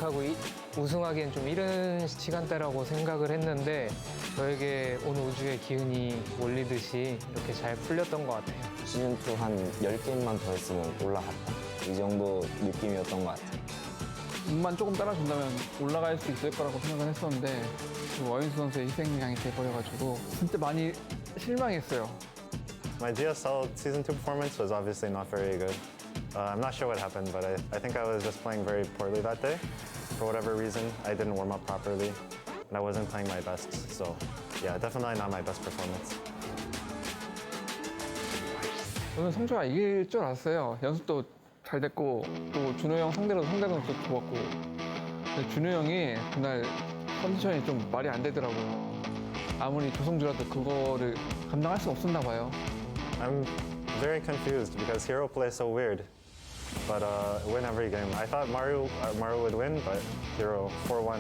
못하고 우승하기엔 좀 이른 시간대라고 생각을 했는데 저에게 온 우주의 기운이 몰리듯이 이렇게 잘 풀렸던 것 같아요. 시즌2 한 10게임만 더 했으면 올라갔다. 이 정도 느낌이었던 것 같아요. 운만 조금 따라준다면 올라갈 수 있을 거라고 생각을 했었는데 와윤수 선수의 희생양이 돼버려가지고 진짜 많이 실망했어요. My GSL Season 2 performance was obviously not very good. I'm not sure what happened, but I think I was just playing very poorly that day. For whatever reason, I didn't warm up properly, and I wasn't playing my best. So, yeah, definitely not my best performance. 저는 성주가 이길 줄 알았어요. 연습도 잘 됐고 또 준호 형 상대로도 상대방도 좋았고 근데 준호 형이 그날 컨디션이 좀 말이 안 되더라고요. 아무리 조성주라도 그거를 감당할 수 없었나 봐요. I'm very confused because herO plays so weird, but win every game. I thought Maru would win, but herO 4-1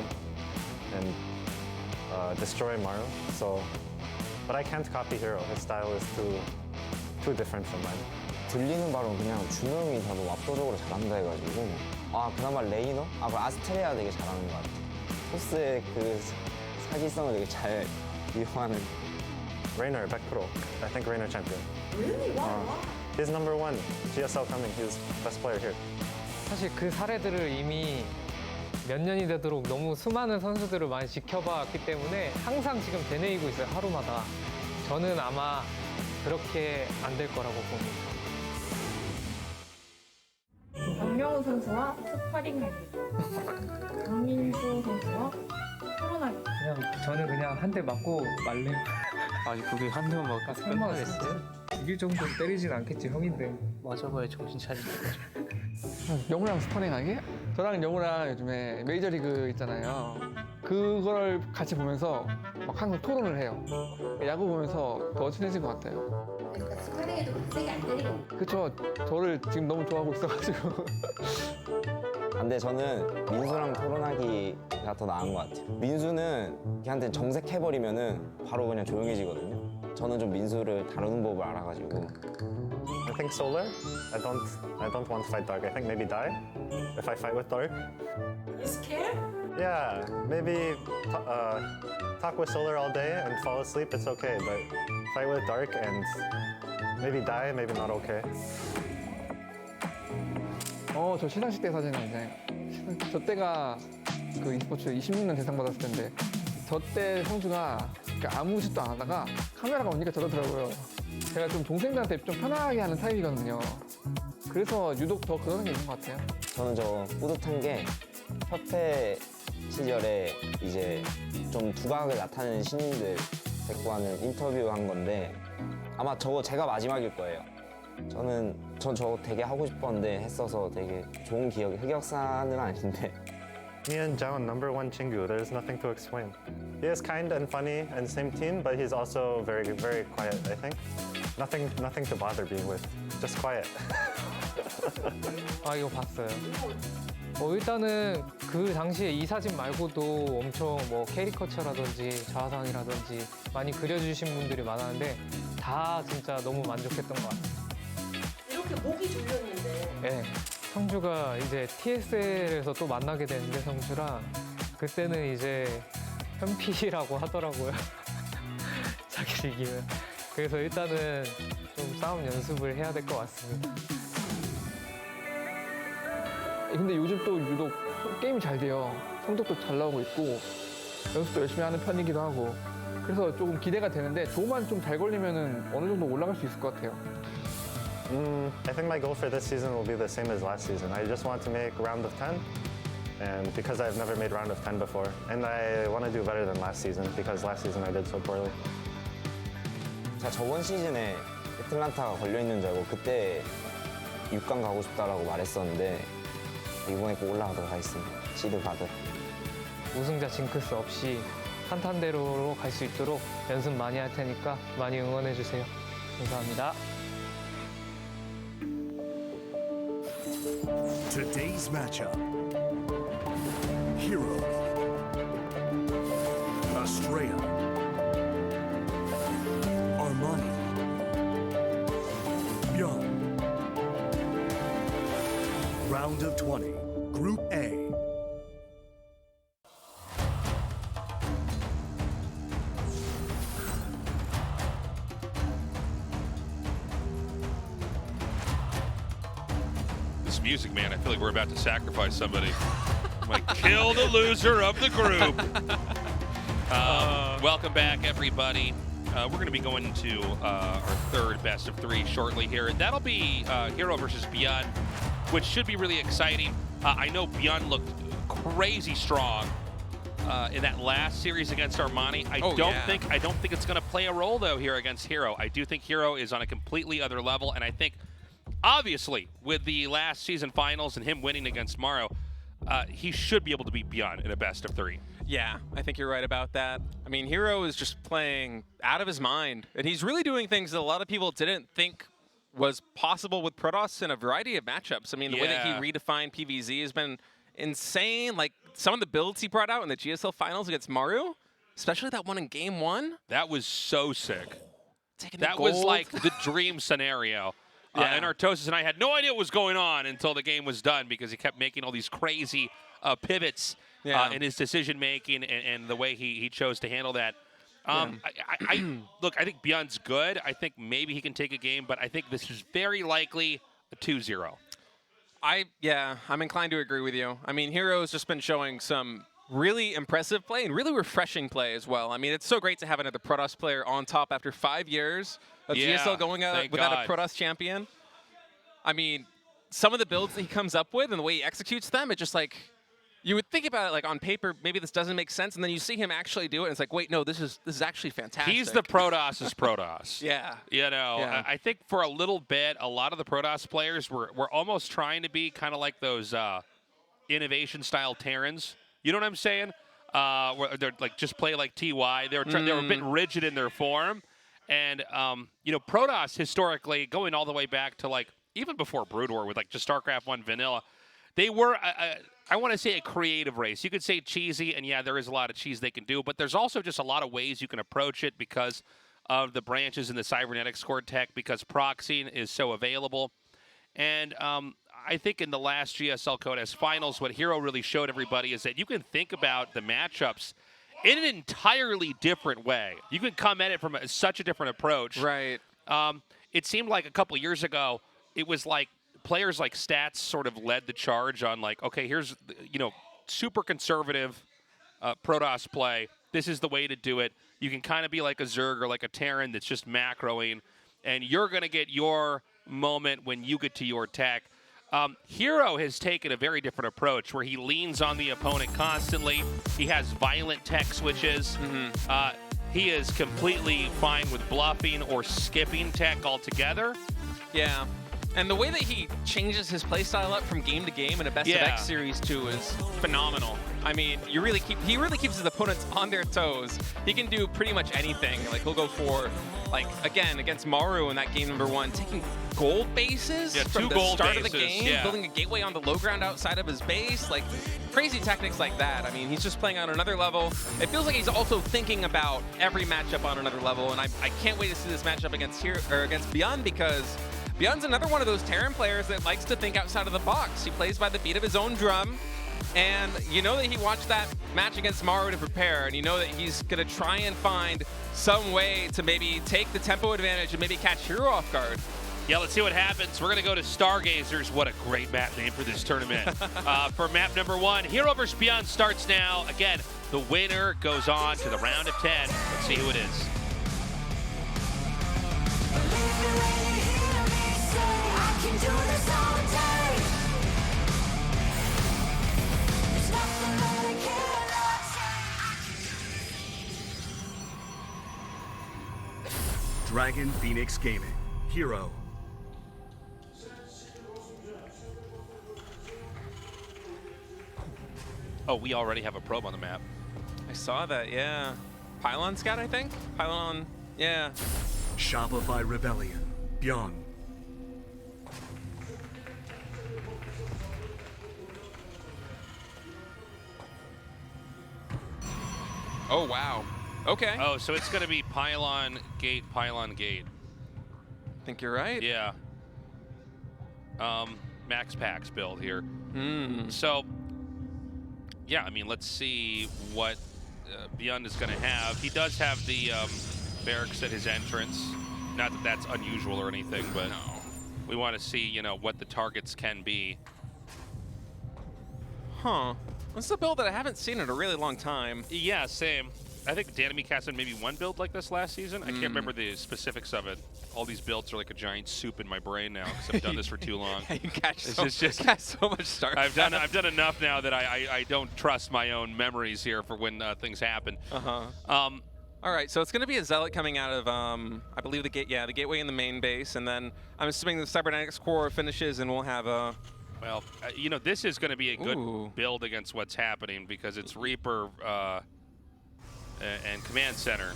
and destroy Maru. So, but I can't copy herO. His style is too different from mine. 들리는 바로 그냥 준호 형이 더 압도적으로 잘한다 해가지고 아 그나마 레이너? 아 그 아스트레아 되게 잘하는 것 같아. 토스의 그 사기성을 되게 잘 이용하는. Rainer, 100%. I think Rainer champion. Really? Wow. He's number 1. GSL coming. He's best player here. 사실 그 사례들을 이미 몇 년이 되도록 너무 수많은 선수들을 많이 지켜봤기 때문에 항상 지금 되뇌이고 있어요, 하루마다. 저는 아마 그렇게 안 될 거라고 봅니다. 박명호 선수와 스파링 강민수 선수와 토론하기. 저는 그냥 한 대 맞고 말래. 아니 그게 한 대만 맞고 설마 그랬어요? 이길 정도 때리진 않겠지, 형인데. 맞아봐야 정신 차리는 거죠. 영우랑 스파링하기? 저랑 영우랑 요즘에 메이저리그 있잖아요. 그걸 같이 보면서 막 항상 토론을 해요. 야구 보면서 더 친해진 것 같아요. 그러니까 스파링에도 세게 안 때리고. 그쵸. 저를 지금 너무 좋아하고 있어가지고. 근데 저는 민수랑 토론하기가 더 나은 것 같아요. 민수는 걔한테 정색해버리면은 바로 그냥 조용해지거든요. 저는 좀 민수를 다루는 법을 알아가지고. I think Solar. I don't want to fight Dark. I think maybe die if I fight with Dark. You scared? Yeah, maybe talk with Solar all day and fall asleep. It's okay, but fight with Dark and maybe die. Maybe not okay. 저 시상식 때 사진이잖아요. 저 때가 그 e스포츠 26년 대상 받았을 텐데 저 때 성주가 아무 짓도 안 하다가 카메라가 오니까 저러더라고요. 제가 좀 동생들한테 좀 편하게 하는 타입이거든요. 그래서 유독 더 그러는 게 있는 것 같아요. 저는 저 뿌듯한 게 협회 시절에 이제 좀 두각을 나타내는 신인들 데리고 하는 인터뷰 한 건데 아마 저거 제가 마지막일 거예요. 전 저거 되게 하고 싶었는데 했어서 되게 좋은 기억이 흑역사는 아닌데 Me and Jaon, number 1 Chingu. There's nothing to explain. He is kind and funny and same team, but he's also very, very quiet, I think. Nothing to bother being with. Just quiet. 아, 이거 봤어요. 일단은 그 당시에 이 사진 말고도 엄청 뭐 캐리커처라든지 자화상이라든지 많이 그려주신 분들이 많았는데 다 진짜 너무 만족했던 것 같아요. 이렇게 목이 졸렸는데. 네. 성주가 이제 TSL에서 또 만나게 되는데 성주랑 그때는 이제 현피라고 하더라고요. 자기를 이기면. 그래서 일단은 좀 싸움 연습을 해야 될 것 같습니다. 근데 요즘 또 유독 게임이 잘 돼요. 성적도 잘 나오고 있고 연습도 열심히 하는 편이기도 하고 그래서 조금 기대가 되는데 조만 좀 잘 걸리면은 어느 정도 올라갈 수 있을 것 같아요. I think my goal for this season will be the same as last season. I just want to make round of 10, and because I've never made round of 10 before, and I want to do better than last season because last season I did so poorly. 제가 저번 시즌에 애틀란타가 걸려있는 줄 알고 그때 6강 가고 싶다라고 말했었는데 이번에 꼭 올라가도록 하겠습니다. 시드 가득. 우승자 징크스 없이 탄탄대로로 갈 수 있도록 연습 많이 할 테니까 많이 응원해주세요. 감사합니다. Today's matchup. herO. Astrea. Armani. ByuN. Round of 20. Group A. music, man. I feel like we're about to sacrifice somebody. I'm like, kill the loser of the group. Welcome back, everybody. We're going to be going to our third best of 3 shortly here. And that'll be herO versus ByuN, which should be really exciting. I know ByuN looked crazy strong in that last series against Armani. I don't think it's going to play a role though here against herO. I do think herO is on a completely other level, and I think obviously with the last season finals and him winning against Mauro, he should be able to beat ByuN in a best of 3. Yeah, I think you're right about that. I mean, herO is just playing out of his mind, and he's really doing things that a lot of people didn't think was possible with Protoss in a variety of matchups. I mean, the way that he redefined PvZ has been insane. Like, some of the builds he brought out in the GSL finals against Mauro, especially that one in game 1. That was so sick. That was like the dream scenario. And Artosis and I had no idea what was going on until the game was done, because he kept making all these crazy pivots in his decision making and the way he chose to handle that. Look, I think ByuN's good. I think maybe he can take a game, but I think this is very likely a 2-0. I'm inclined to agree with you. I mean, herO's just been showing some really impressive play and really refreshing play as well. I mean, it's so great to have another Protoss player on top after 5 years of GSL going out without a Protoss champion. I mean, some of the builds that he comes up with and the way he executes them, it's just like, you would think about it like on paper, maybe this doesn't make sense, and then you see him actually do it, and it's like, wait, no, this is actually fantastic. He's the Protoss's Protoss. You know, I think for a little bit, a lot of the Protoss players were almost trying to be kind of like those innovation-style Terrans. You know what I'm saying? Where they're like just play like TY. They were a bit rigid in their form, and you know, Protoss historically, going all the way back to like even before Brood War with like just StarCraft 1 vanilla, they were I want to say a creative race. You could say cheesy, and yeah, there is a lot of cheese they can do, but there's also just a lot of ways you can approach it because of the branches in the cybernetics core tech, because Proxy is so available. And I think in the last GSL Codex finals, what herO really showed everybody is that you can think about the matchups in an entirely different way. You can come at it from such a different approach. Right. It seemed like a couple years ago, it was like players like Stats sort of led the charge on like, okay, here's, you know, super conservative Protoss play. This is the way to do it. You can kind of be like a Zerg or like a Terran that's just macroing, and you're going to get your moment when you get to your tech. herO has taken a very different approach where he leans on the opponent constantly. He has violent tech switches. He is completely fine with bluffing or skipping tech altogether. Yeah. And the way that he changes his playstyle up from game to game in a best of X series too is phenomenal. I mean, he really keeps his opponents on their toes. He can do pretty much anything. Like, he'll go for, like, again, against Mauro in that game number 1, taking gold bases from the start of the game, building a gateway on the low ground outside of his base, like crazy tactics like that. I mean, he's just playing on another level. It feels like he's also thinking about every matchup on another level, and I can't wait to see this matchup against ByuN, because ByuN's another one of those Terran players that likes to think outside of the box. He plays by the beat of his own drum, and you know that he watched that match against Mauro to prepare, and you know that he's going to try and find some way to maybe take the tempo advantage and maybe catch herO off guard. Yeah, let's see what happens. We're going to go to Stargazers. What a great map name for this tournament. For map number 1, herO versus ByuN starts now. Again, the winner goes on to the round of 10. Let's see who it is. Dragon Phoenix Gaming, herO. Oh, we already have a probe on the map. I saw that, yeah. Pylon Scout, I think? Pylon, yeah. Shopify Rebellion, ByuN. Oh, wow. Okay. Oh, so it's going to be Pylon Gate, Pylon Gate. I think you're right. Yeah. Max Packs build here. Hmm. So, yeah, I mean, let's see what ByuN is going to have. He does have the barracks at his entrance. Not that that's unusual or anything, but we want to see, you know, what the targets can be. Huh. This is a build that I haven't seen in a really long time. Yeah, same. I think Danemy cast in maybe one build like this last season. I can't remember the specifics of it. All these builds are like a giant soup in my brain now because I've done this for too long. You catch It's so, just- catch so much Star. I've done enough now that I don't trust my own memories here for when things happen. All right, so it's going to be a Zealot coming out of, I believe the gateway in the main base, and then I'm assuming the Cybernetics core finishes, and we'll have a. Well, you know, this is going to be a good Ooh. build against what's happening because it's Reaper and Command Center.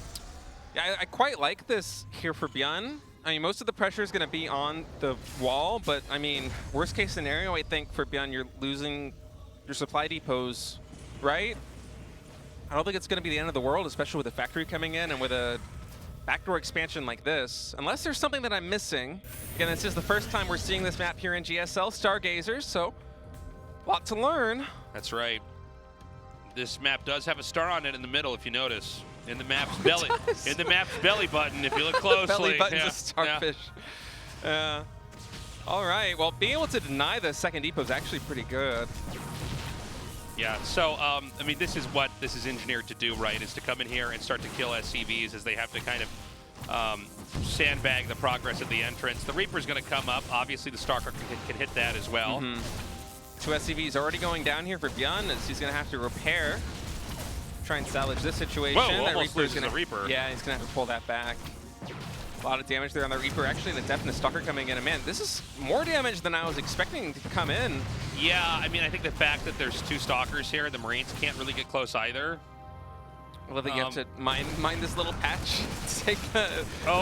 Yeah, I quite like this here for ByuN. I mean, most of the pressure is going to be on the wall, but I mean, worst case scenario, I think for ByuN, you're losing your supply depots, right? I don't think it's going to be the end of the world, especially with the factory coming in and with a backdoor expansion like this. Unless there's something that I'm missing. Again, this is the first time we're seeing this map here in GSL, Stargazers, so a lot to learn. That's right. This map does have a star on it in the middle, if you notice. In the map's belly. In the map's belly button, if you look closely. Belly button's Yeah, a starfish. All right, well, being able to deny the second depot is actually pretty good. Yeah, so, I mean, this is what this is engineered to do, right, is to come in here and start to kill SCVs as they have to kind of sandbag the progress of the entrance. The Reaper's going to come up. Obviously, the Stalker can hit that as well. Two SCVs already going down here for ByuN as he's going to have to repair. Try and salvage this situation. Whoa, That almost Reaper's loses the Reaper. Yeah, he's going to have to pull that back. A lot of damage there on the Reaper. Actually, the Deafness Stalker coming in. And man, this is more damage than I was expecting to come in. Yeah, I mean, I think the fact that there's two Stalkers here, the Marines can't really get close either. Well, they get to mine this little patch, take the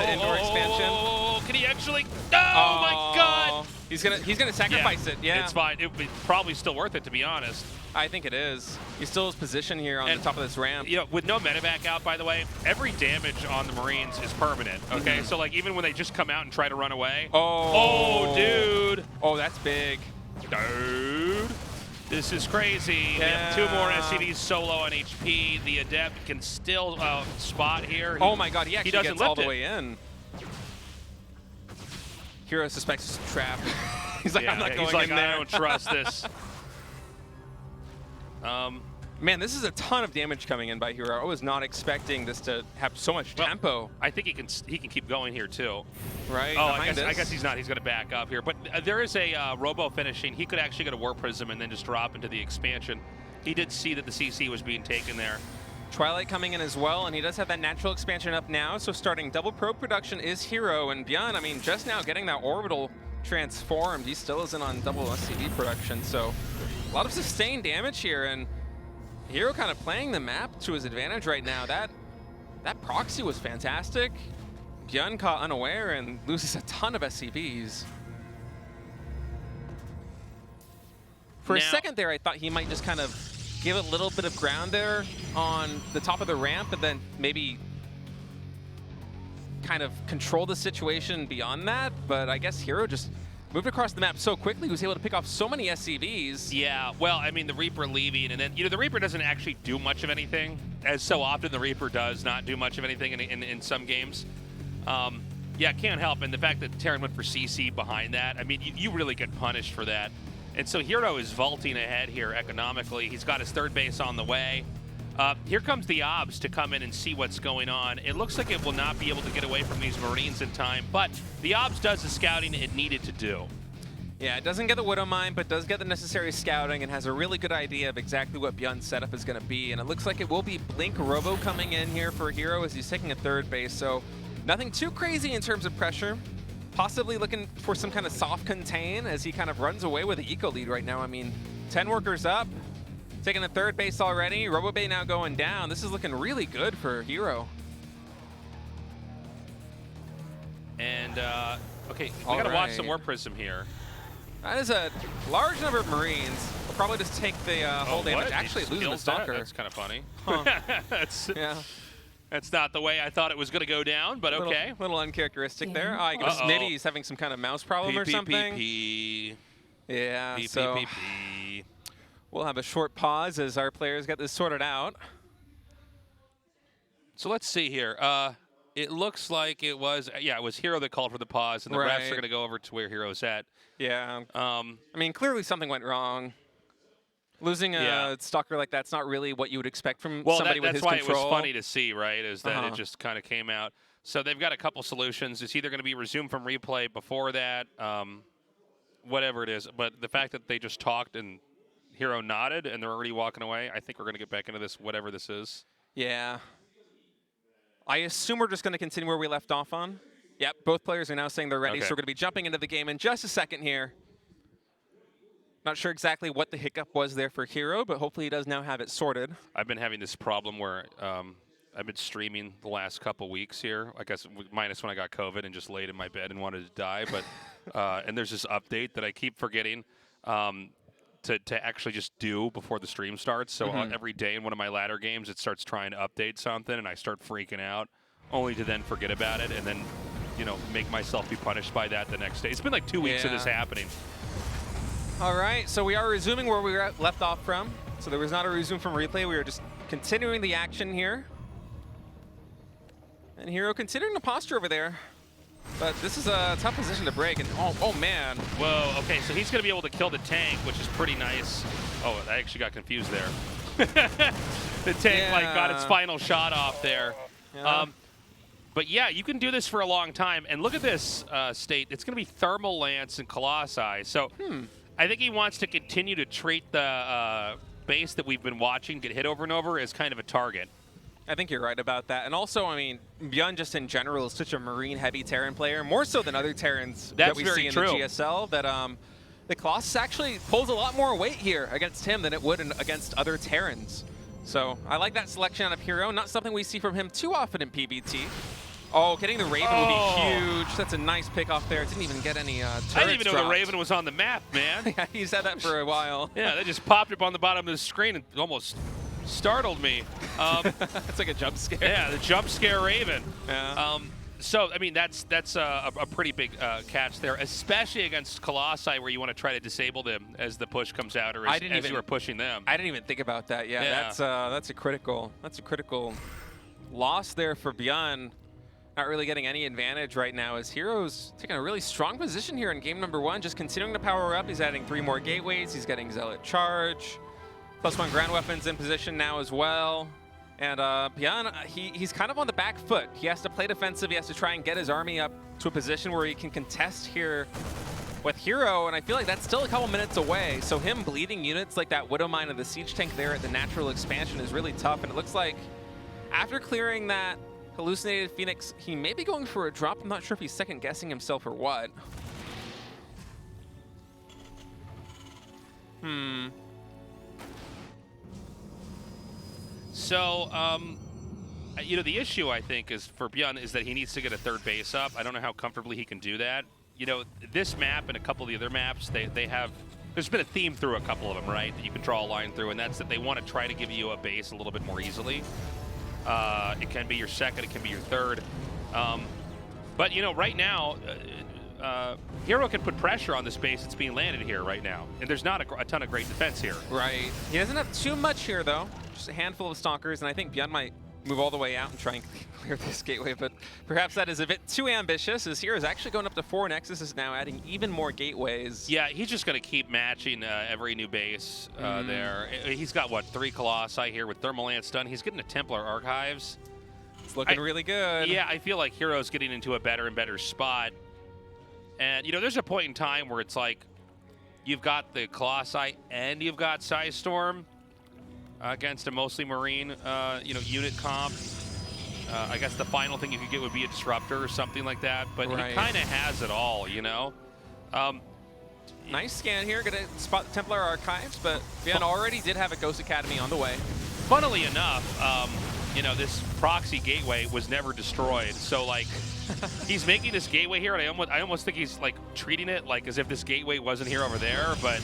indoor expansion. Oh, can he actually? Oh my God! He's gonna sacrifice it. Yeah, it's fine. It's probably still worth it, to be honest. I think it is. He still has position here on the top of this ramp. You know, with no medevac out, by the way, every damage on the Marines is permanent. Okay, so like even when they just come out and try to run away. Oh, dude. Oh, that's big. Dude. This is crazy. We have two more SCVs solo on HP. The Adept can still spot here. Oh my God, he actually doesn't gets all lift the it. way in. herO suspects it's a trap. He's like, I'm not going he's like, in there. I don't trust this. Man, this is a ton of damage coming in by herO. I was not expecting this to have so much tempo. I think he can keep going here too. Right. Oh, I guess he's not. He's going to back up here. But there is a robo finishing. He could actually get a Warp Prism and then just drop into the expansion. He did see that the CC was being taken there. Twilight coming in as well, and he does have that natural expansion up now. So starting double probe production is herO, and ByuN, I mean, just now getting that orbital transformed. He still isn't on double SCV production. So a lot of sustained damage here, and herO kind of playing the map to his advantage right now. That proxy was fantastic. ByuN caught unaware and loses a ton of SCVs. For a second there, I thought he might just kind of give a little bit of ground there on the top of the ramp and then maybe kind of control the situation beyond that. But I guess herO just moved across the map so quickly, he was able to pick off so many SCVs. Yeah, well, I mean, the Reaper leaving, and then, you know, the Reaper doesn't actually do much of anything, as so often the Reaper does not do much of anything in some games. Yeah, can't help, and the fact that Terran went for CC behind that, I mean, you really get punished for that. And so herO is vaulting ahead here economically. He's got his third base on the way. Here comes the OBS to come in and see what's going on. It looks like it will not be able to get away from these Marines in time, but the OBS does the scouting it needed to do. Yeah, it doesn't get the Widow Mine, but does get the necessary scouting and has a really good idea of exactly what ByuN's setup is going to be. And it looks like it will be Blink Robo coming in here for herO as he's taking a third base. So nothing too crazy in terms of pressure. Possibly looking for some kind of soft contain as he kind of runs away with the eco lead right now. I mean, 10 workers up, taking the third base already. RoboBay now going down. This is looking really good for herO. And, okay, we got to watch some Warp Prism here. That is a large number of Marines. We'll probably just take the whole damage. What? Actually, He losing the skills that? Stalker. That's kind of funny. Huh. Yeah. That's not the way I thought it was going to go down, but okay. Little uncharacteristic there. I guess maybe he's having some kind of mouse problem or something. Yeah, so we'll have a short pause as our players get this sorted out. So let's see here. It looks like it was, it was herO that called for the pause, and the refs are going to go over to where herO's at. Yeah. I mean, clearly something went wrong. Losing a Yeah. stalker like that's not really what you would expect from Well, somebody with that's his why control. it was funny to see, right? Is that Uh-huh. it just kind of came out. So they've got a couple solutions. It's either going to be resumed from replay before that, whatever it is. But the fact that they just talked and herO nodded and they're already walking away, I think we're going to get back into this, whatever this is. Yeah. I assume we're just going to continue where we left off on. Yep, both players are now saying they're ready, Okay. so we're going to be jumping into the game in just a second here. Not sure exactly what the hiccup was there for herO, but hopefully he does now have it sorted. I've been having this problem where I've been streaming the last couple weeks here. I guess minus when I got COVID and just laid in my bed and wanted to die. But and there's this update that I keep forgetting to actually just do before the stream starts. So every day in one of my ladder games, it starts trying to update something, and I start freaking out, only to then forget about it and then, you know, make myself be punished by that the next day. It's been like 2 weeks of this happening. All right, so we are resuming where we were left off from. So there was not a resume from replay. We were just continuing the action here. And herO considering the posture over there. But this is a tough position to break. And oh man. Whoa, okay, so he's going to be able to kill the tank, which is pretty nice. Oh, I actually got confused there. The tank like got its final shot off there. Yeah. But yeah, you can do this for a long time. And look at this state. It's going to be Thermal Lance and Colossi. So I think he wants to continue to treat the base that we've been watching get hit over and over as kind of a target. I think you're right about that. And also, I mean, ByuN just in general is such a marine-heavy Terran player, more so than other Terrans that we see in the GSL, that the Colossus actually pulls a lot more weight here against him than it would against other Terrans. So I like that selection out of herO. Not something we see from him too often in PBT. Oh, getting the Raven would be huge. That's a nice pick off there. It didn't even get any turrets I didn't even know dropped. the Raven was on the map, man. Yeah, he's had that for a while. Yeah, they just popped up on the bottom of the screen and almost startled me. It's like a jump scare. Yeah, the jump scare Raven. Yeah. So, I mean, that's a pretty big catch there, especially against Colossi, where you want to try to disable them as the push comes out, or as you are pushing them. I didn't even think about that. Yeah, that's a critical loss there for ByuN. Not really getting any advantage right now as herO's taking a really strong position here in game number 1, just continuing to power up. He's adding 3 more gateways. He's getting Zealot Charge. +1 ground weapons in position now as well. And ByuN, he's kind of on the back foot. He has to play defensive. He has to try and get his army up to a position where he can contest here with herO, and I feel like that's still a couple minutes away. So him bleeding units like that Widow Mine of the Siege Tank there at the natural expansion is really tough. And it looks like after clearing that hallucinated Phoenix, he may be going for a drop. I'm not sure if he's second guessing himself or what. So, you know, the issue, I think, is for ByuN is that he needs to get a third base up. I don't know how comfortably he can do that. You know, this map and a couple of the other maps, they have, there's been a theme through a couple of them, right, that you can draw a line through, and that's that they want to try to give you a base a little bit more easily. It can be your second, it can be your third. But, you know, right now, herO can put pressure on this base that's being landed here right now. And there's not a ton of great defense here. Right. He doesn't have too much here, though. Just a handful of stalkers, and I think ByuN might move all the way out and try and clear this gateway, but perhaps that is a bit too ambitious, as here is actually going up to 4 Nexus, is now adding even more gateways. Yeah, he's just going to keep matching every new base there. He's got, what, 3 Colossi here with Thermal Lance done. He's getting a Templar Archives. It's looking really good. Yeah, I feel like herO's getting into a better and better spot. And, you know, there's a point in time where it's like you've got the Colossi and you've got Storm against a mostly Marine, you know, unit comp. I guess the final thing you could get would be a Disruptor or something like that. But he kind of has it all, you know? Nice scan here. Going to spot the Templar Archives, but ByuN already did have a Ghost Academy on the way. Funnily enough, you know, this Proxy gateway was never destroyed. So, like, he's making this gateway here, and I almost think he's, like, treating it like as if this gateway wasn't here over there, but...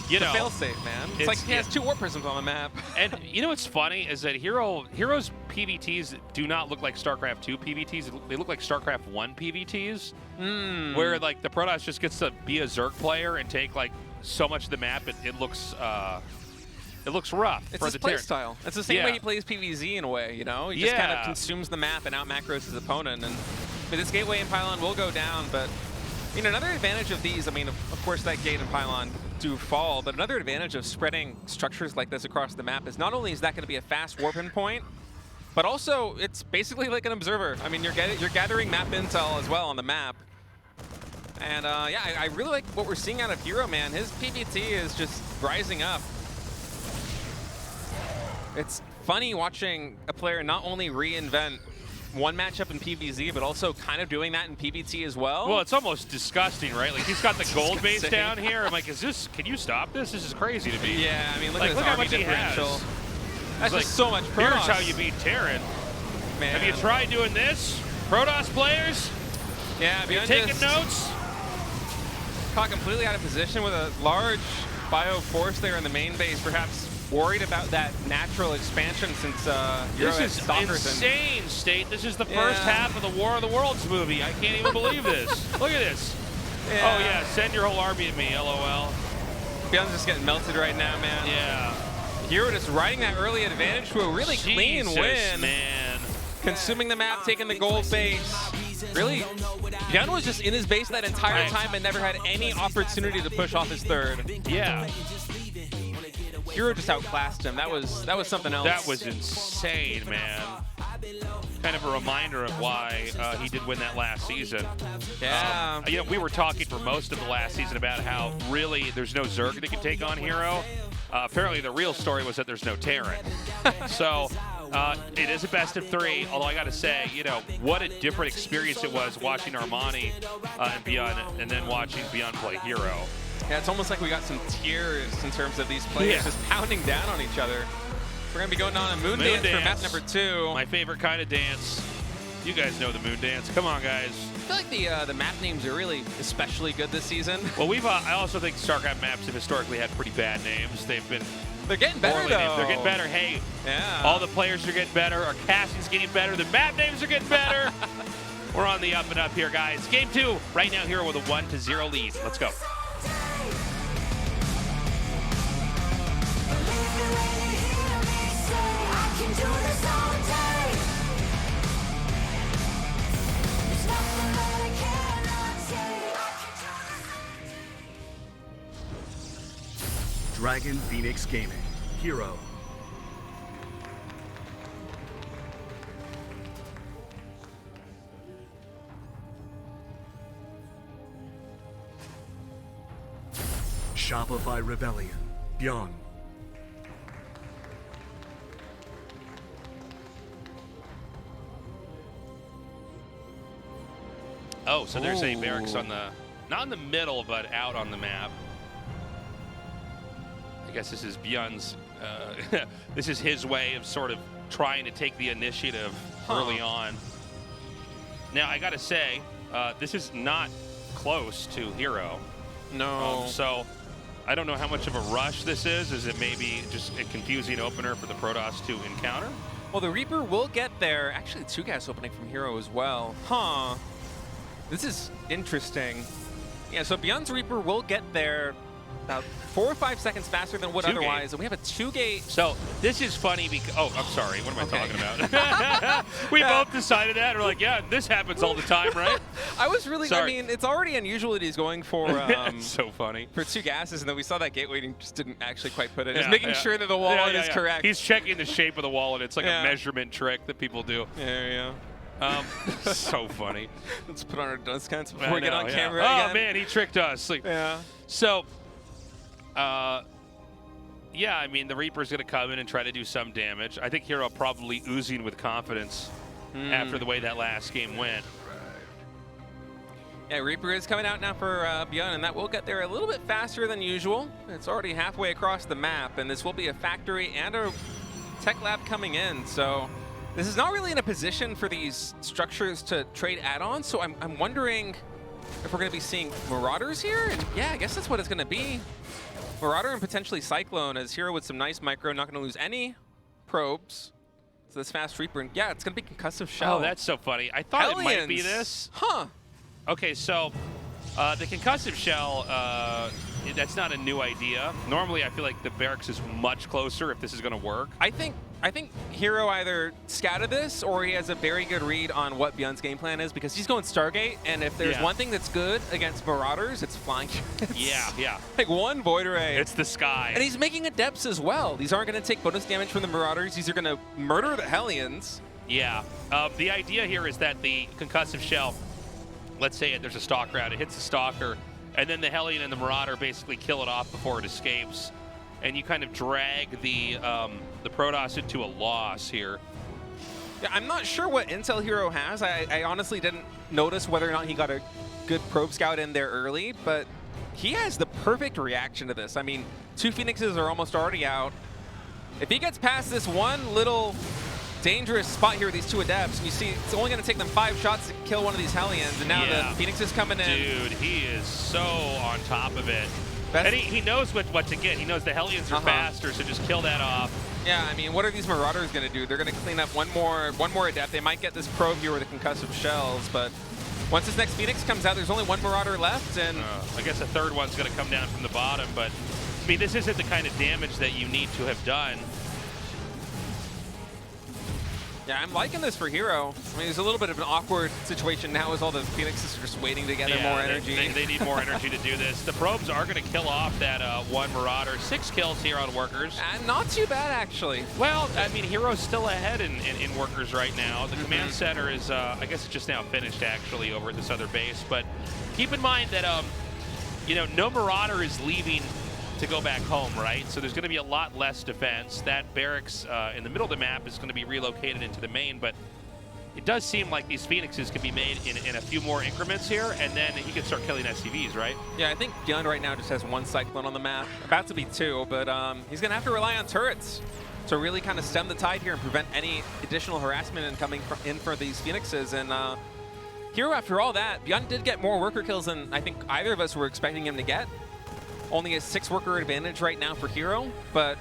You know, fail-safe, man. It's like he has 2 Warp Prisms on the map. And you know what's funny is that herO's PVTs do not look like StarCraft 2 PVTs. They look like StarCraft 1 PVTs, where like the Protoss just gets to be a Zerg player and take like so much of the map. It looks rough. It's for his the play style. It's the same way he plays PvZ in a way. You know, he just kind of consumes the map and out macros his opponent. And this gateway and pylon will go down, but You know, another advantage of these, I mean, of course that gate and pylon do fall, but another advantage of spreading structures like this across the map is not only is that going to be a fast warp in point, but also it's basically like an observer. I mean, you're gathering map intel as well on the map. And yeah, I really like what we're seeing out of herO, man. His PVT is just rising up. It's funny watching a player not only reinvent one matchup in PvZ, but also kind of doing that in PvT as well. Well, it's almost disgusting, right? Like, he's got the gold base down here. I'm like, can you stop this? This is crazy to me. Yeah, I mean, look like, at this how army much he differential. has. That's It's just so much Protoss. Here's how you beat Terran. Man. Have you tried doing this? Protoss players? Yeah, Are you taking notes? Caught completely out of position with a large bio force there in the main base, perhaps worried about that natural expansion since herO This is insane, State. This is the first half of the War of the Worlds movie. I can't even believe this. Look at this. Yeah. Oh, yeah, send your whole army at me, LOL. ByuN's just getting melted right now, man. Yeah. herO just riding that early advantage to a really clean win. Man. Consuming the map, taking the gold base. Really, ByuN was just in his base that entire time and never had any opportunity to push off his third. Yeah. herO just outclassed him. That was something else. That was insane, man. Kind of a reminder of why he did win that last season. Yeah. You know, we were talking for most of the last season about how really there's no Zerg that can take on herO. Apparently the real story was that there's no Terran. So it is a best of 3, although I got to say, you know, what a different experience it was watching Armani and ByuN, and then watching ByuN play herO. Yeah, it's almost like we got some tears in terms of these players just pounding down on each other. We're going to be going on a moon dance for map number 2. My favorite kind of dance. You guys know the moon dance. Come on, guys. I feel like the map names are really especially good this season. Well, I also think StarCraft maps have historically had pretty bad names. They're getting better, poorly named. though. They're getting better. Hey, yeah. all the players are getting better. Our casting's getting better. The map names are getting better. We're on the up and up here, guys. Game 2. Right now, herO with a 1-0 lead. Let's go. Dragon Phoenix Gaming, herO. Shopify Rebellion, ByuN. Oh, so there's a barracks on the, not in the middle, but out on the map. I guess this is ByuN's, this is his way of sort of trying to take the initiative early on. Now, I got to say, this is not close to herO. No. So I don't know how much of a rush this is. Is it maybe just a confusing opener for the Protoss to encounter? Well, the Reaper will get there. Actually, 2 gas opening from herO as well. Huh. This is interesting. Yeah, so ByuN's Reaper will get there about 4 or 5 seconds faster than would otherwise. And we have a 2-gate. So this is funny because, oh, I'm sorry. What am I talking about? We both decided that. We're like, yeah, this happens all the time, right? I was really, Sorry. I mean, it's already unusual that he's going for so funny. for 2 gases, and then we saw that gateway and just didn't actually quite put it. He's making sure that the wallet is correct. He's checking the shape of the wallet. It's like a measurement trick that people do. Yeah. So funny. Let's put on our discounts before we get on camera Oh, again. man, he tricked us. Like, so, yeah, I mean, the Reaper's going to come in and try to do some damage. I think herO probably oozing with confidence after the way that last game went. Yeah, Reaper is coming out now for ByuN, and that will get there a little bit faster than usual. It's already halfway across the map, and this will be a factory and a tech lab coming in, so this is not really in a position for these structures to trade add-ons, so I'm wondering if we're going to be seeing Marauders here, and yeah, I guess that's what it's going to be. Marauder and potentially Cyclone, as herO with some nice micro, not going to lose any probes. So this fast Reaper, and yeah, it's going to be Concussive Shell. Oh, that's so funny. I thought it might be this. Huh. Okay, so the Concussive Shell, that's not a new idea. Normally, I feel like the barracks is much closer if this is going to work. I think I think herO either scouted this or he has a very good read on what ByuN's game plan is, because he's going Stargate, and if there's one thing that's good against Marauders, it's flying. Yeah. Like one Void Ray. It's the sky. And he's making Adepts as well. These aren't going to take bonus damage from the Marauders. These are going to murder the Hellions. Yeah. The idea here is that the concussive shell, let's say there's a stalker out, it hits the stalker, and then the Hellion and the Marauder basically kill it off before it escapes. And you kind of drag the Protoss into a loss here. Yeah, I'm not sure what intel herO has. I honestly didn't notice whether or not he got a good probe scout in there early, but he has the perfect reaction to this. I mean, 2 Phoenixes are almost already out. If he gets past this one little dangerous spot here with these 2 Adepts, and you see it's only going to take them 5 shots to kill one of these Hellions, and now the Phoenix is coming in. Dude, he is so on top of it. And he knows what to get. He knows the Hellions are faster, so just kill that off. Yeah, I mean, what are these Marauders going to do? They're going to clean up one more Adept. They might get this probe here with the concussive shells, but once this next Phoenix comes out, there's only 1 Marauder left, and I guess a 3rd one's going to come down from the bottom, but I mean, this isn't the kind of damage that you need to have done. Yeah, I'm liking this for herO. I mean, there's a little bit of an awkward situation now as all the Phoenixes are just waiting to gather more energy. They need more energy to do this. The probes are going to kill off that 1 Marauder. 6 kills here on Workers. Not too bad, actually. Well, I mean, herO's still ahead in Workers right now. The command center is, I guess it's just now finished, actually, over at this other base. But keep in mind that, you know, no Marauder is leaving to go back home, right? So there's going to be a lot less defense. That barracks in the middle of the map is going to be relocated into the main, but it does seem like these Phoenixes can be made in a few more increments here, and then he can start killing SCVs, right? Yeah, I think ByuN right now just has 1 Cyclone on the map. About to be 2, but he's going to have to rely on turrets to really kind of stem the tide here and prevent any additional harassment and coming in for these Phoenixes. And herO, after all that, ByuN did get more worker kills than I think either of us were expecting him to get. Only a 6 worker advantage right now for herO, but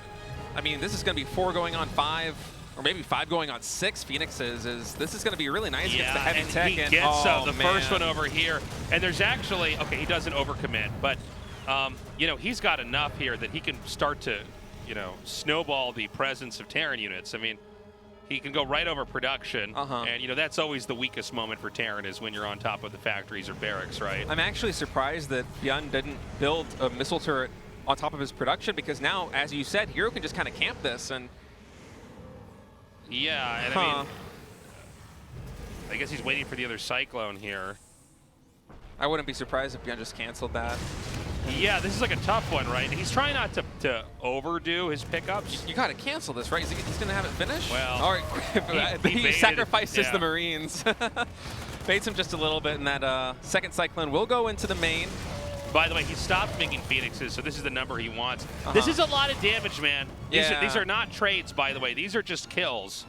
I mean, this is going to be 4 going on 5, or maybe 5 going on 6 Phoenixes. This is going to be really nice against the heavy tech. He gets the first one over here, and there's actually, okay, he doesn't overcommit, but you know, he's got enough here that he can start to, you know, snowball the presence of Terran units. I mean, he can go right over production, and you know, that's always the weakest moment for Terran, is when you're on top of the factories or barracks, right? I'm actually surprised that ByuN didn't build a missile turret on top of his production, because now, as you said, herO can just kind of camp this. And yeah, and I mean, I guess he's waiting for the other Cyclone here. I wouldn't be surprised if ByuN just canceled that. Yeah, this is like a tough one, right? He's trying not to overdo his pickups. You got to cancel this, right? He's going to have it finish? Well, all right. he sacrifices the Marines. Baits him just a little bit, and that second Cyclone will go into the main. By the way, he stopped making Phoenixes, so this is the number he wants. This is a lot of damage, man. These are not trades, by the way. These are just kills.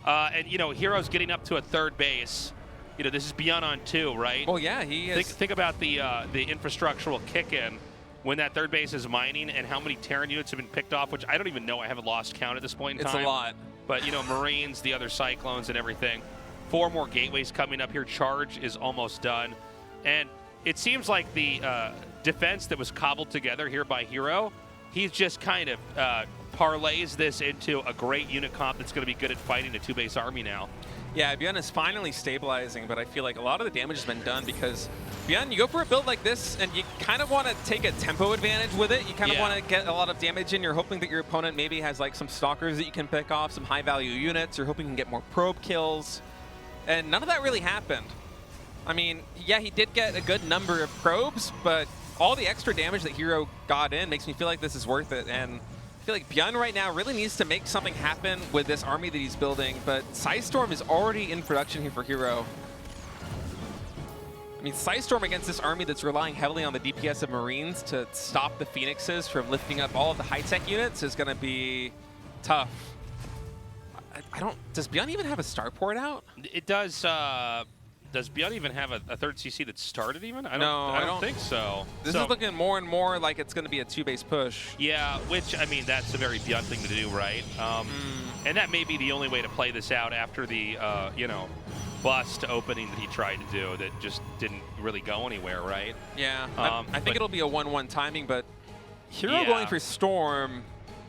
And, you know, herO's getting up to a 3rd base. You know, this is ByuN on 2, right? Well, yeah, he is. Think about the infrastructural kick-in when that 3rd base is mining, and how many Terran units have been picked off, which I don't even know. I haven't lost count at this point in time. It's a lot. But, you know, Marines, the other Cyclones and everything. 4 more gateways coming up here. Charge is almost done. And it seems like the defense that was cobbled together here by herO, he's just kind of parlays this into a great unit comp that's going to be good at fighting a 2-base army now. Yeah, ByuN is finally stabilizing, but I feel like a lot of the damage has been done because ByuN, you go for a build like this, and you kind of want to take a tempo advantage with it. You kind of want to get a lot of damage in. You're hoping that your opponent maybe has like some stalkers that you can pick off, some high-value units. You're hoping you can get more probe kills, and none of that really happened. I mean, yeah, he did get a good number of probes, but all the extra damage that herO got in makes me feel like this is worth it. And I feel like ByuN right now really needs to make something happen with this army that he's building, but Psystorm is already in production here for herO. I mean, Psystorm against this army that's relying heavily on the DPS of Marines to stop the Phoenixes from lifting up all of the high-tech units is going to be tough. I don't... Does ByuN even have a starport out? It does... Does ByuN even have a 3rd CC that started even? I don't think so. This is looking more and more like it's going to be a 2-base push. Yeah, which, I mean, that's a very ByuN thing to do, right? And that may be the only way to play this out after the, you know, bust opening that he tried to do that just didn't really go anywhere, right? Yeah, I think it'll be a 1-1 timing, but herO going for Storm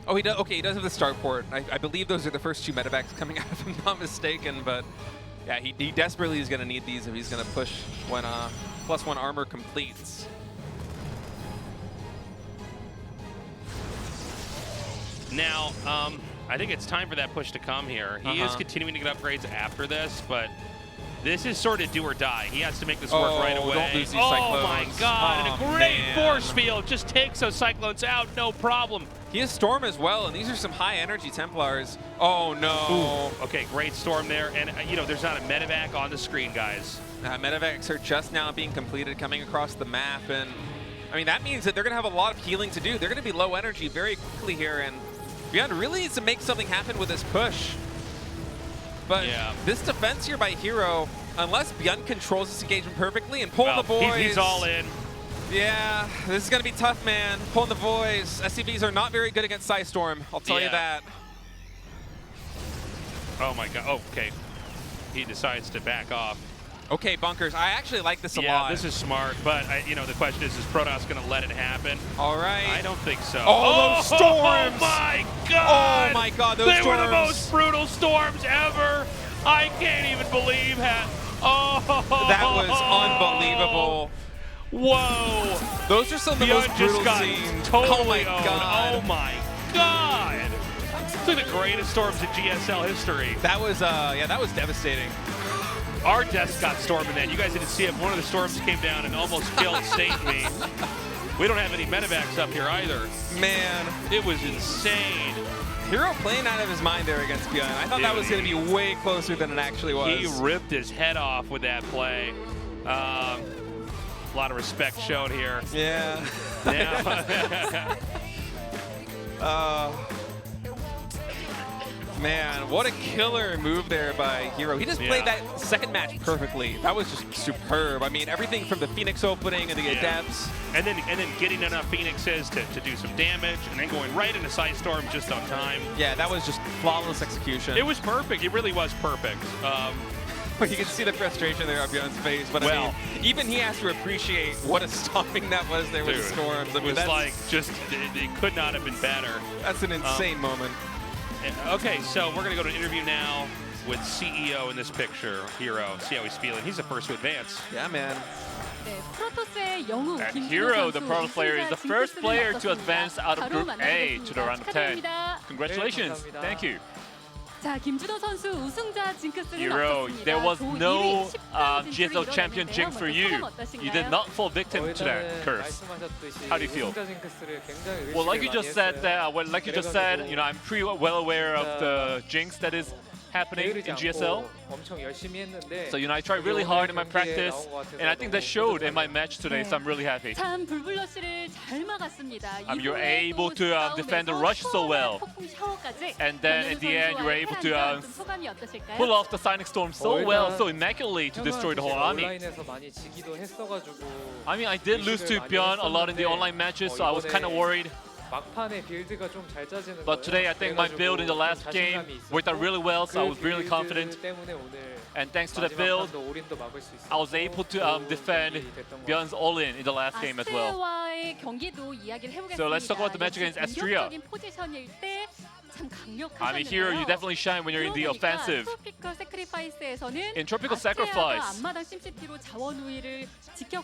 Oh, he does. Okay, he does have the start port. I believe those are the first 2 medevacs coming out, if I'm not mistaken. But yeah, he desperately is going to need these if he's going to push when +1 armor completes. Now, I think it's time for that push to come here. He is continuing to get upgrades after this, but this is sort of do or die. He has to make this work right away. Don't lose these oh cyclones. My God, and a great man. force field. Just takes those cyclones out, no problem. He has Storm as well, and these are some high energy Templars. Oh no. Ooh. Okay, great Storm there. And, you know, there's not a medevac on the screen, guys. Medevacs are just now being completed, coming across the map. And I mean, that means that they're going to have a lot of healing to do. They're going to be low energy very quickly here. And ByuN really needs to make something happen with this push. But this defense here by herO, unless ByuN controls this engagement perfectly and pulling the boys. He's all in. Yeah, this is going to be tough, man. Pulling the boys. SCVs are not very good against Psystorm, I'll tell you that. Oh my God, oh, okay. He decides to back off. Okay, bunkers. I actually like this a lot. Yeah, this is smart, but you know, the question is Protoss going to let it happen? All right. I don't think so. Oh, those storms! Oh my God! Oh my God, those storms! They were the most brutal storms ever. I can't even believe that. Oh, that was unbelievable. Whoa! Those are some of the most brutal scenes. Totally oh my God! Oh my God! It's like the greatest storms in GSL history. That was yeah, that was devastating. Our desk got stormed in that. You guys didn't see it. One of the storms came down and almost killed State and me. We don't have any medevacs up here either. Man, it was insane. herO playing out of his mind there against ByuN. I thought that was going to be way closer than it actually was. He ripped his head off with that play. A lot of respect shown here. Yeah. Man, what a killer move there by herO. He just played that second match perfectly. That was just superb. I mean, everything from the Phoenix opening and the Adepts. And then getting enough Phoenixes to do some damage, and then going right into Psystorm just on time. Yeah, that was just flawless execution. It was perfect. It really was perfect. You can see the frustration there on ByuN's face, but I mean, even he has to appreciate what a stomping that was there with the storms. I mean, it was like just, it could not have been better. That's an insane moment. Okay, so we're going to go to an interview now with CEO in this picture, herO. See how he's feeling. He's the first to advance. Yeah, man. And herO, the Protoss player, is the first player to advance out of Group A to the round of 10. Congratulations. Thank you. herO, there was no GSL champion jinx for you. You did not fall victim to that curse. How do you feel? Well, like you just said, you know, I'm pretty well aware of the jinx that is happening in GSL. So, you know, I tried really hard in my practice, and I think that showed in my match today, so I'm really happy. You're able to defend the rush so well. And then in the end, you were able to pull off the Sonic Storm so well, so immaculately to destroy the whole army. I mean, I did lose to ByuN a lot in the online matches, so I was kind of worried. But today, I think my build in the last game worked out really well, so I was really confident. And thanks to that build, I was able to defend ByuN's all-in the last game as well. So let's talk about the match against Astrea. I mean, here you definitely shine when you're in the offensive. In Tropical Sacrifice,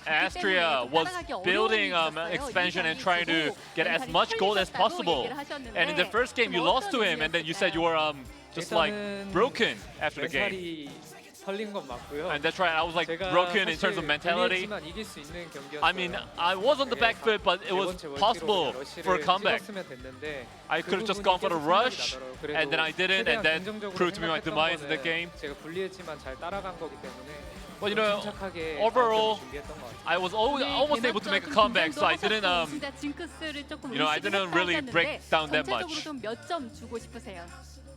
Astrea was building expansion and trying to get as much gold as possible. And in the first game, you lost to him, and then you said you were just like broken after the game. And that's right, I was like broken in terms of mentality. I mean, I was on the back foot, but it was possible for a comeback. I could have just gone for the rush, and then I didn't, and then proved to be my demise in the game. But you know, overall, I was almost able to make a comeback, so I didn't, you know, I didn't really break down that much.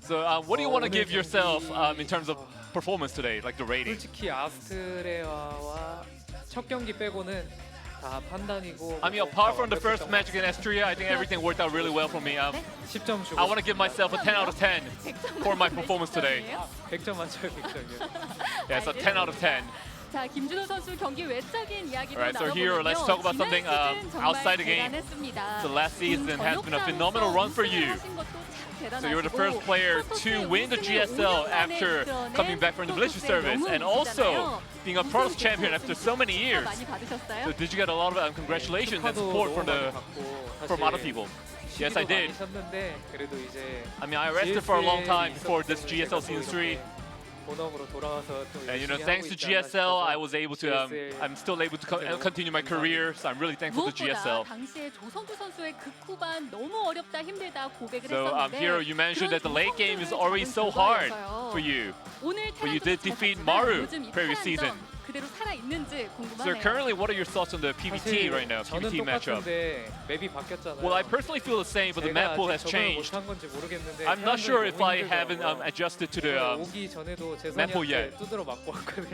So what do you want to give yourself in terms of performance today, like the rating? I mean, apart from the first match against Astrea, I think everything worked out really well for me. I want to give myself a 10 out of 10 for my performance today. Yeah, so 10 out of 10. 자, 김준호 선수 경기 외적인 이야기도 Alright, so 나눠보면요. here let's talk about something outside the game. 대단했습니다. So last season has been a phenomenal run for you. So you're the first player to win the GSL after coming back from the military service and also being a Proxy champion after so many years. So did you get a lot of congratulations and support from other people? Yes, I did. I mean, I rested for a long time before this GSL Season 3. And you know, thanks to GSL, I was able to, I'm still able to continue my career, so I'm really thankful to GSL. So herO, you mentioned that the late game is already so hard for you, but you did defeat Maru previous season. So currently, what are your thoughts on the PVT right now, PVT matchup? Well, I personally feel the same, but the map pool has changed. I'm not sure if I haven't adjusted to the map pool yet.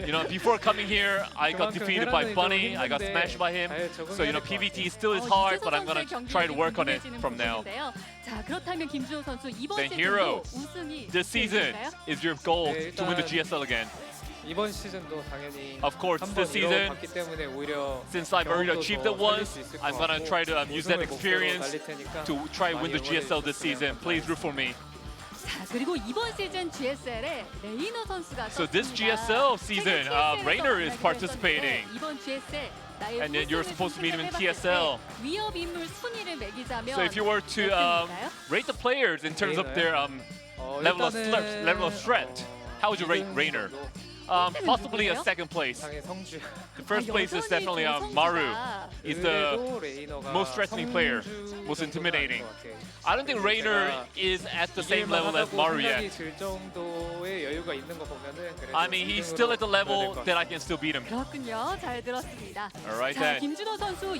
You know, before coming here, I got defeated by Bunny, I got smashed by him. So, you know, PVT still is hard, but I'm gonna try to work on it from now. Then herO, this season is your goal to win the GSL again. Of course, this season, since I've already achieved it once, I'm gonna try to use that experience to try win the GSL this season. Please root for me. So this GSL season, Rainer is participating. And then you're supposed to meet him in TSL. So if you were to rate the players in terms of their level of threat, how would you rate Rainer? Possibly a second place. The first place is definitely Maru. He's the most threatening player, most intimidating. I don't think Rainer is at the same level as Maru yet. I mean, he's still at the level that I can still beat him. Alright then. So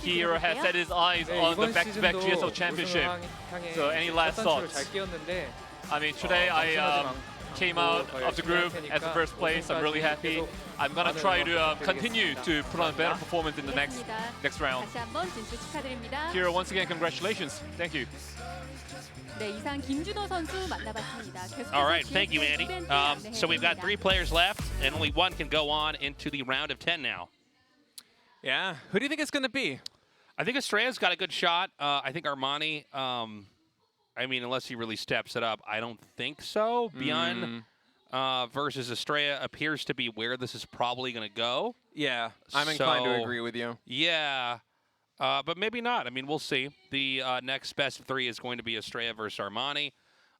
herO has set his eyes on the back-to-back GSL championship. So any last thoughts? I mean, today I came out of the group as the first place. I'm really happy. I'm gonna try to continue to put on a better performance in the next round. herO, once again, congratulations. Thank you. All right, thank you, Andy. So we've got 3 players left, and only 1 can go on into the round of 10 now. Yeah, who do you think it's going to be? I think Astrea's got a good shot. I think Armani, I mean, unless he really steps it up, I don't think so. ByuN versus Astrea appears to be where this is probably going to go. Yeah, I'm inclined to agree with you. Yeah, but maybe not. I mean, we'll see. The next best of 3 is going to be Astrea versus Armani.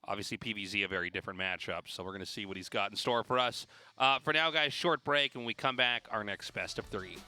Obviously, PVZ, a very different matchup, so we're going to see what he's got in store for us. For now, guys, short break, and when we come back, our next best of 3.